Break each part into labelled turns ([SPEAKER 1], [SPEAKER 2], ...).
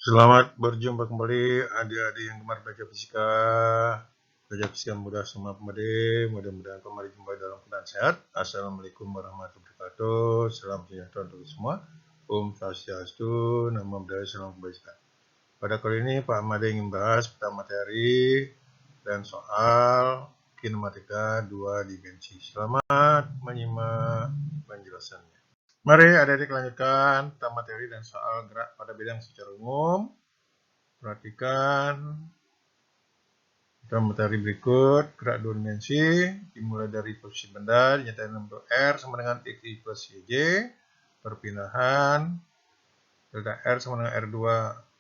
[SPEAKER 1] Selamat berjumpa kembali adik-adik yang gemar belajar fisika. Belajar fisika mudah semua pembeli. Mudah-mudahan kembali jumpa dalam keadaan sehat. Assalamualaikum warahmatullahi wabarakatuh. Salam sejahtera untuk semua. Om Swastiastu, Namo Buddhaya, Salam Kebajikan. Pada kali ini Pak Made ingin bahas materi dan soal kinematika 2 dimensi. Selamat menyimak penjelasannya. Mari adik-adik lanjutkan tentang materi dan soal gerak pada bidang secara umum. Perhatikan dalam materi berikut, gerak 2 dimensi dimulai dari posisi benda dinyatakan dalam R sama dengan X plus YJ, perpindahan delta R sama dengan R2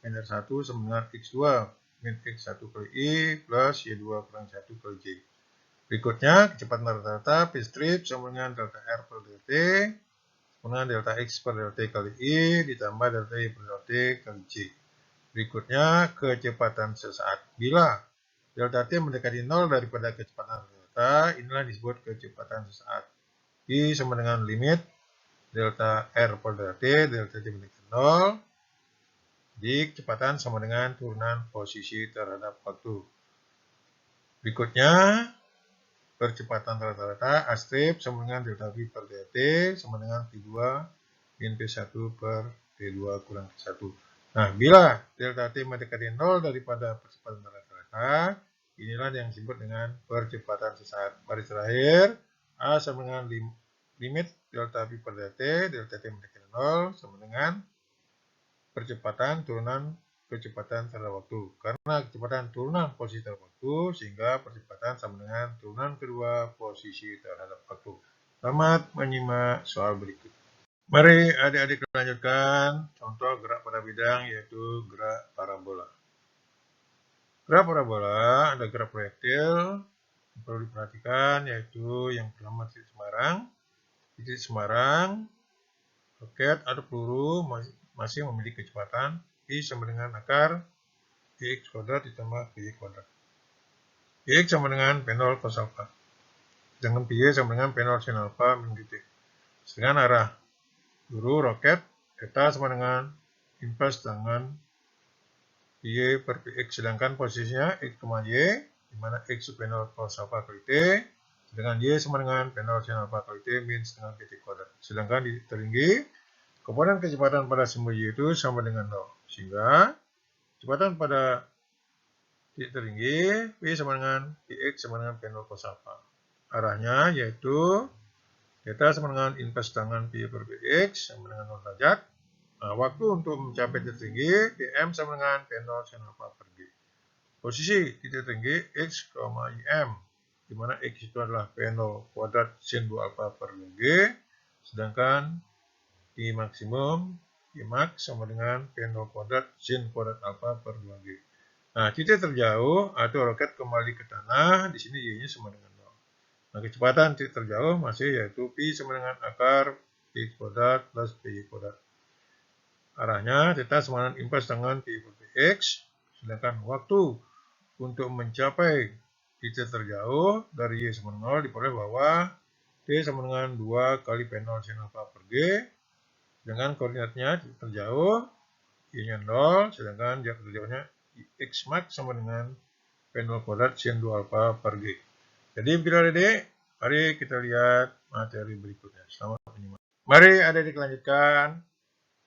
[SPEAKER 1] min R1 sama dengan X2 min X1 kali I plus Y2 kurang 1 kali J. Berikutnya, kecepatan rata-rata P strip sama dengan delta R per delta T sama dengan delta X per delta T kali I ditambah delta Y per delta T kali J. Berikutnya, kecepatan sesaat. Bila delta T mendekati 0 daripada kecepatan delta, inilah disebut kecepatan sesaat. I sama dengan limit delta R per delta T mendekati 0. Jadi, kecepatan sama dengan turunan posisi terhadap waktu. Berikutnya, percepatan rata-rata A strip sama dengan delta V per delta T sama dengan T2 min T1 per T2 kurang T1. Nah, bila delta T mendekati 0 daripada percepatan rata-rata, inilah yang disebut dengan percepatan sesaat. Baris terakhir, A sama dengan limit delta V per delta T mendekati 0 sama dengan percepatan turunan kecepatan terhadap waktu. Karena kecepatan turunan posisi terhadap waktu, sehingga percepatan sama dengan turunan kedua posisi terhadap waktu. Selamat menyimak soal berikut. Mari adik-adik lanjutkan contoh gerak pada bidang yaitu gerak parabola. Gerak parabola ada gerak proyektil yang perlu diperhatikan yaitu yang pertama titik Semarang. Titik Semarang, roket atau peluru masih memiliki kecepatan I sama dengan akar X kuadrat ditambah PY kuadrat. X sama dengan P0 cos alpha. Sedangkan PY sama dengan P0 sin alpha min dt. Sedangkan arah peluru roket theta sama dengan impuls dengan Y per Px, sedangkan posisinya X, Y, di mana X P0 cos alpha kali T, sedangkan Y sama dengan P0 sin alpha kali T min setengah pt kuadrat. Sedangkan di titik tertinggi, komponen kecepatan pada simbol Y itu sama dengan 0. Sehingga kecepatan pada titik tertinggi, P sama dengan Px sama dengan P0 cos alpha. Arahnya yaitu theta sama dengan inverse tangan Pi per Px sama dengan 0 derajat. Nah, waktu untuk mencapai titik tinggi, Pm sama dengan P0 sin alpha per G. Posisi titik tinggi X, Im, di mana X itu adalah P0 kuadrat sin 2 alpha per G, sedangkan I maksimum, I max sama dengan P0 kuadrat sin kuadrat alpha per 2G. Nah, titik terjauh atau roket kembali ke tanah, di sini Y-nya sama dengan 0. Nah, kecepatan titik terjauh masih yaitu Pi sama dengan akar X kuadrat plus PY kuadrat. Arahnya theta sama dengan impuls tangan Pi per Px, sedangkan waktu untuk mencapai titik terjauh dari Y sama dengan 0 diperoleh bahwa T sama dengan 2 kali P0 sin alpha per G, sedangkan koordinatnya titik terjauh Y-nya 0, sedangkan jarak terjauhnya X max sama dengan P0 kuadrat sin 2 alpha per G. Jadi bila adik, mari kita lihat materi berikutnya. Selamat menyimak. Mari adik-adik lanjutkan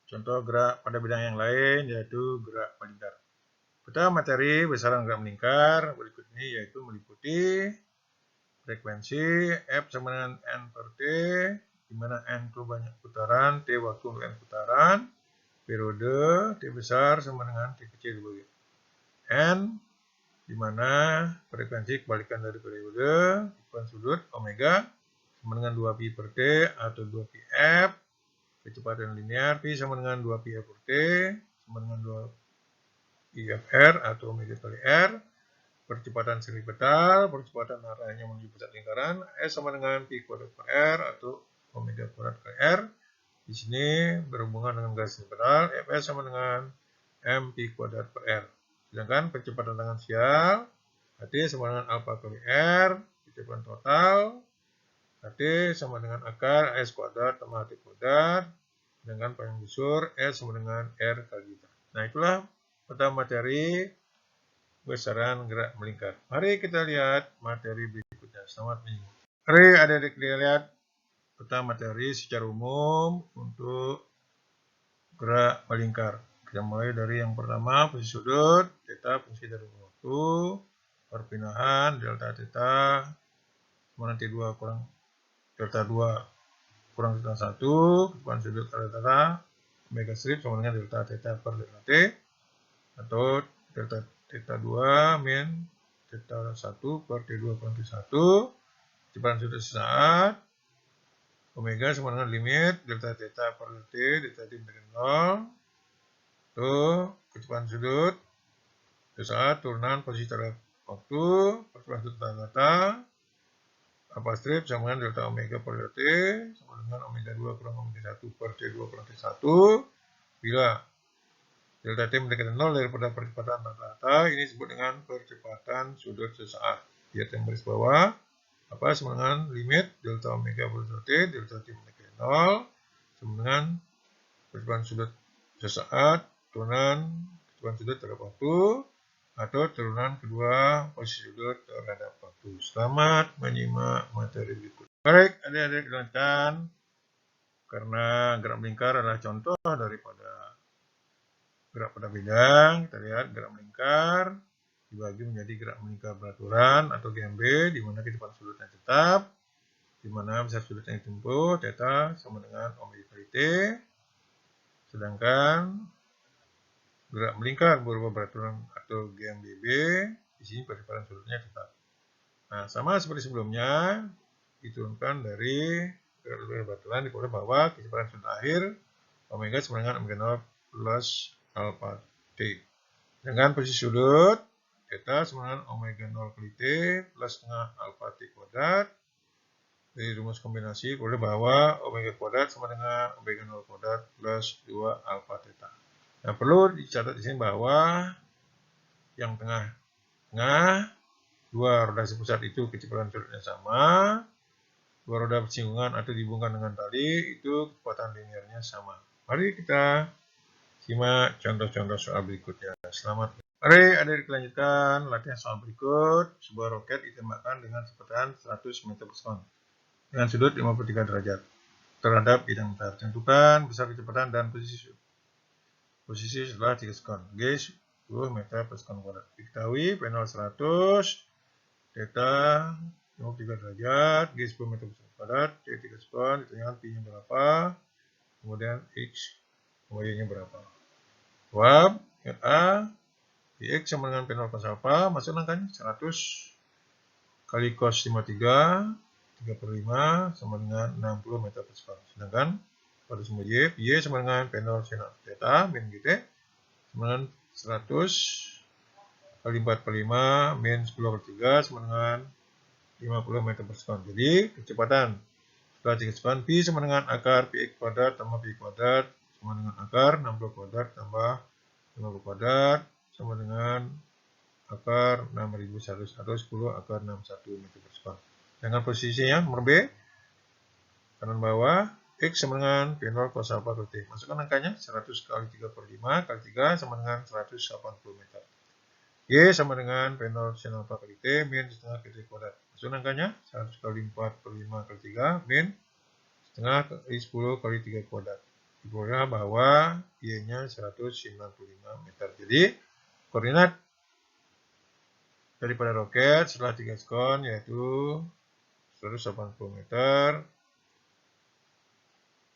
[SPEAKER 1] contoh gerak pada bidang yang lain yaitu gerak melingkar. Pertama materi besaran gerak melingkar berikut ini yaitu meliputi frekuensi F sama dengan N per T, di mana N itu banyak putaran, T waktu untuk N putaran, periode T besar sama dengan T kecil dibagi N, di mana frekuensi kebalikan dari periode, ukuran sudut omega sama dengan 2 pi per T atau 2 pi F, kecepatan linear Pi sama dengan 2 pi F per T sama dengan 2 pi FR atau omega kali R, percepatan sentripetal, percepatan arahnya menuju pusat lingkaran, S sama dengan pi kuadrat per R atau omega kuadrat kali R. Di sini berhubungan dengan garis sentripetal, Fs sama dengan M pi kuadrat per R. Sedangkan percepatan tangensial, Ht sama dengan alpha kali R, kecepatan total, Ht sama dengan akar S kuadrat tambah Ht kuadrat, sedangkan panjang busur S sama dengan R kali theta. Nah, itulah peta materi besaran gerak melingkar. Mari kita lihat materi berikutnya. Selamat menyimak. Mari adik-adik lihat peta materi secara umum untuk gerak melingkar. Kita mulai dari yang pertama, posisi sudut, theta fungsi dari waktu, perpindahan, delta theta, sama nanti 2 kurang delta 2 kurang delta 1, kecepatan sudut rata-rata, omega strip sama dengan delta theta per delta t, atau delta theta 2 min theta 1 per T2 kurang T1, kecepatan sudut sesaat, omega sama dengan limit delta theta per delta t menjadi 0, tuh kecepatan sudut sesaat, turunan posisi terhadap waktu, kecepatan sudut rata-rata, alpha strip sama dengan delta omega per delta t sama dengan omega 2 kurang omega 1 per T2 kurang T1, bila delta t mendekati 0 daripada percepatan rata-rata, ini disebut dengan percepatan sudut sesaat. Lihat yang baris bawah, apa sama dengan limit delta omega per delta t mendekati 0 sama dengan percepatan sudut sesaat, turunan kecepatan sudut terhadap waktu, atau turunan kedua posisi sudut terhadap waktu. Selamat menyimak materi berikut. Baik, adik-adik dengarkan, karena gerak melingkar adalah contoh daripada gerak pada bidang. Kita lihat gerak melingkar dibagi menjadi gerak melingkar beraturan atau GMB, di mana kecepatan sudutnya tetap, di mana besar sudut yang ditempuh theta sama dengan omega kali t. Sedangkan gerak melingkar berupa beraturan atau GMBB, di sini kecepatan sudutnya tetap. Nah, sama seperti sebelumnya, diturunkan dari gerak beraturan diperoleh bahwa kecepatan sudut akhir omega sama dengan omega 0 plus alpha t. Dengan posisi sudut, theta sama dengan omega 0 kali t plus setengah alpha t kuadrat. Dari rumus kombinasi boleh bahwa omega kuadrat sama dengan omega 0 kuadrat plus 2 alpha theta. Nah, perlu dicatat di sini bahwa yang tengah-tengah, dua roda sepusat itu kecepatan sudutnya sama, dua roda bersinggungan atau dihubungkan dengan tali itu kecepatan linearnya sama. Mari kita simak contoh-contoh soal berikutnya. Selamat. Mari adik lanjutkan latihan soal berikut. Sebuah roket ditembakkan dengan kecepatan 100 meter per sekon dengan sudut 53 derajat terhadap bidang datar. Tentukan besar kecepatan dan posisi setelah 3 sekon. G 10 meter per sekon kuadrat. Diketahui P0 100, theta 53 derajat, G 10 meter per sekon kuadrat, T 3 sekon, ditanyakan Pi-nya berapa, kemudian X, Y-nya berapa. Jawab, A, Dx sama dengan P0 cos alpha, masuk angkanya 100 kali cos 53, 3/5 sama dengan 60 meter per sekon. Sedangkan pada sumber Y sama dengan P0 sin theta min GT sama dengan 100 kali 4/5 min 10 kali 3 sama dengan 50 meter per sekon. Jadi kecepatan setelah 3 sekon Pi sama dengan akar Px kuadrat tambah Pi kuadrat sama dengan akar 60 kuadrat tambah 50 kuadrat sama dengan akar 6100 atau 10 akar 61 meter per sekon. Dengan posisinya nomor B, kanan bawah, X sama dengan P0 cos alpha kali T. Masukkan angkanya 100 kali 3/5 kali 3 sama dengan 180 meter. Y sama dengan P0 sin alpha kali T min setengah kali T kuadrat. Masukkan angkanya 100 kali 4/5 kali 3 min setengah kali 10 kali 3 kuadrat. Diperoleh bahwa Y-nya 195 meter. Jadi, koordinat daripada roket setelah 3 sekon yaitu 180 meter,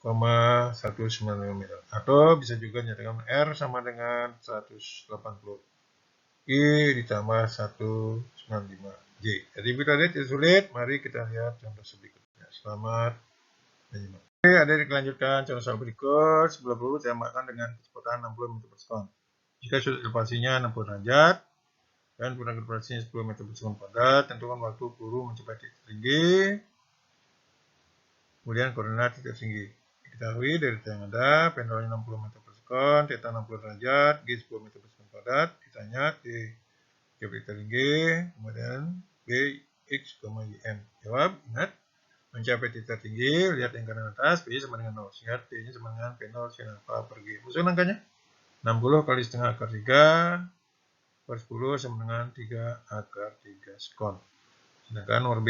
[SPEAKER 1] 195 meter. Atau bisa juga nyatakan R sama dengan 180 I ditambah 195 J. Jadi kita lihat tidak sulit, mari kita lihat contoh berikutnya. Selamat menyimak. Oke, adik lanjutkan contoh soal berikut. Sebelah peluru ditembakkan dengan kecepatan 60 meter per sekon. Jika sudut elevasinya 60 derajat dan kurang elevasinya 10 meter per sekon kuadrat, tentukan waktu peluru mencapai titik tinggi, kemudian koordinat titik tinggi. Diketahui dari data yang ada, P0 nya 60 meter per sekon, theta 60 derajat, G 10 meter per sekon kuadrat, ditanya T titik tinggi, kemudian B, X, YN. Jawab, ingat, mencapai titik tinggi, lihat yang kanan atas, P sama dengan 0, sehingga T nya sama dengan P0 sin alpha per G. Masukkan angkanya, 60 kali setengah akar 3 per 10 sama dengan 3 akar 3 sekon. Sedangkan nomor B,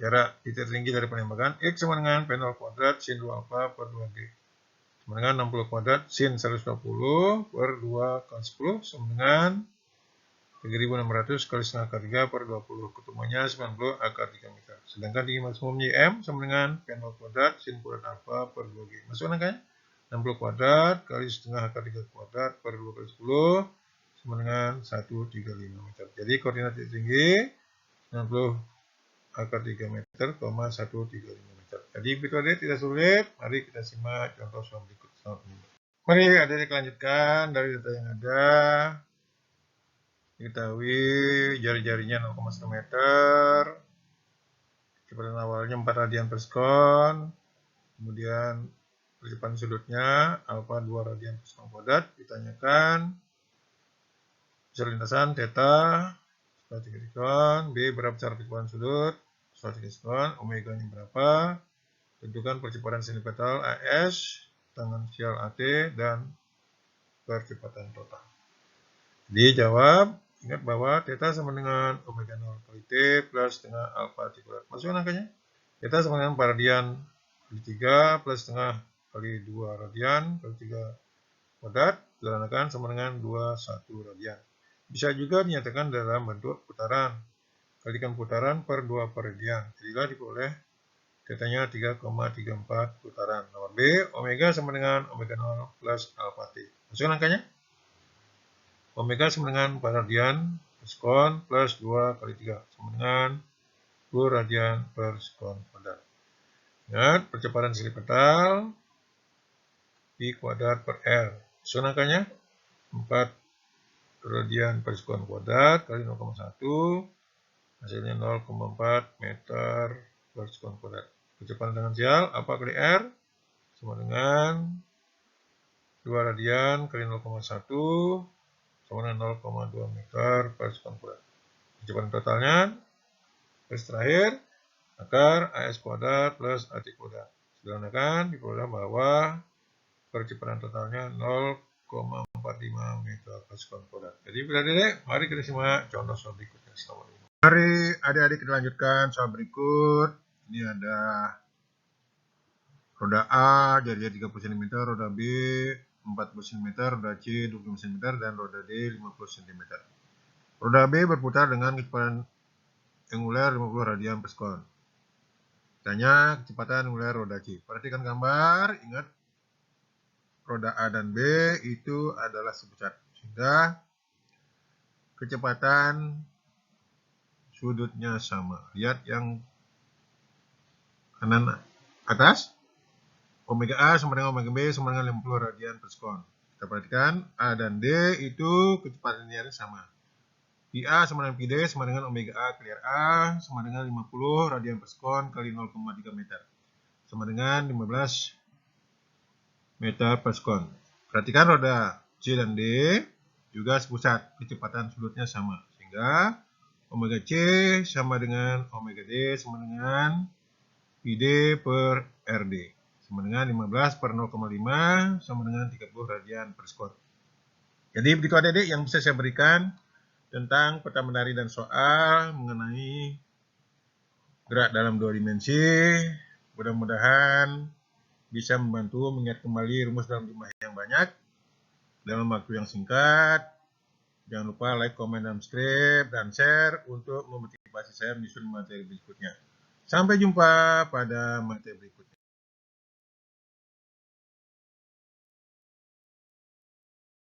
[SPEAKER 1] jarak titik tertinggi dari penembakan X sama dengan P0 kuadrat sin 2 alfa per 2G. Sama dengan 60 kuadrat sin 120 per 2 kali 10 sama dengan 3600 kali setengah akar 3 per 20. Ketemuannya 90 akar 3 meter. Sedangkan tinggi maksimum YM sama dengan P0 kuadrat sin kuadrat alfa per 2G. Masuk angkanya? 60 kuadrat kali setengah akar 3 kuadrat per 2 kali 10 sama dengan 135 meter. Jadi koordinat titik tinggi 90 akar 3 meter, 135 meter. Jadi begitu adik, tidak sulit. Mari kita simak contoh soal berikut. Mari adik lanjutkan dari data yang ada. Diketahui jari-jarinya 0,1 meter. Kecepatan awalnya 4 radian per sekon. Kemudian percepatan sudutnya alfa 2 radian per sekon kuadrat. Ditanyakan besar lintasan theta 130 sekon. B berapa besar percepatan sudut 130 sekon. Omega nya berapa. Tentukan percepatan sentimeter AS, tangensial AT, dan percepatan total. Jadi jawab, ingat bahwa theta sama dengan omega 0 kali T plus setengah alfa T kuadrat. Masukkan angkanya. Theta sama dengan 4 radian kali 3 plus setengah kali 2 radian kali 3 kuadrat. Sederhanakan sama dengan 21 radian. Bisa juga dinyatakan dalam bentuk putaran. Kalikan putaran per 2 per radian. Jadilah diperoleh tetanya 3,34 putaran. Nomor B, omega sama dengan omega 0 plus alfa T. Masukkan angkanya. Omega sama dengan 4 radian per sekon plus 2 kali 3 sama dengan 10 radian per sekon kuadrat. Ingat, percepatan silipetal P kuadrat per R. Masukkan angkanya. 4 radian per sekon kuadrat kali 0,1 hasilnya 0,4 meter per sekon kuadrat. Percepatan tangensial apa kali R sama dengan 2 radian kali 0,1 sama dengan 0,2 meter per sekon kuadrat. Percepatan totalnya garis terakhir akar AS kuadrat plus AT kuadrat. Sederhanakan diperoleh bahwa percepatan totalnya 0,45 meter per sekon kuadrat. Jadi adik-adik, mari kita simak contoh soal berikutnya. Mari adik-adik kita lanjutkan soal berikut. Ini ada roda A jari 30 cm, roda B 40 cm, roda C 20 cm, dan roda D 50 cm. Roda B berputar dengan kecepatan angular 50 radian per sekon. Tanya kecepatan angular roda C. Perhatikan gambar, ingat roda A dan B itu adalah sepusat. Sehingga kecepatan sudutnya sama. Lihat yang kanan atas. Omega A sama dengan omega B sama dengan 50 radian per sekon. Kita perhatikan A dan D itu kecepatan linearnya sama. Pi A sama dengan Pi D sama dengan omega A kali A sama dengan 50 radian per sekon kali 0,3 meter. Sama dengan 15 meter per sekon. Perhatikan roda C dan D juga sepusat. Kecepatan sudutnya sama. Sehingga omega C sama dengan omega D sama dengan Pi D per RD. Sama dengan 15 per 0,5 sama dengan 30 radian per sekon. Jadi begitu adik-adik yang bisa saya berikan tentang peta menari dan soal mengenai gerak dalam 2 dimensi. Mudah-mudahan bisa membantu mengingat kembali rumus dalam jumlah yang banyak dalam waktu yang singkat. Jangan lupa like, komen, dan subscribe, dan share untuk memotivasi saya menyusun materi berikutnya. Sampai jumpa pada materi berikutnya.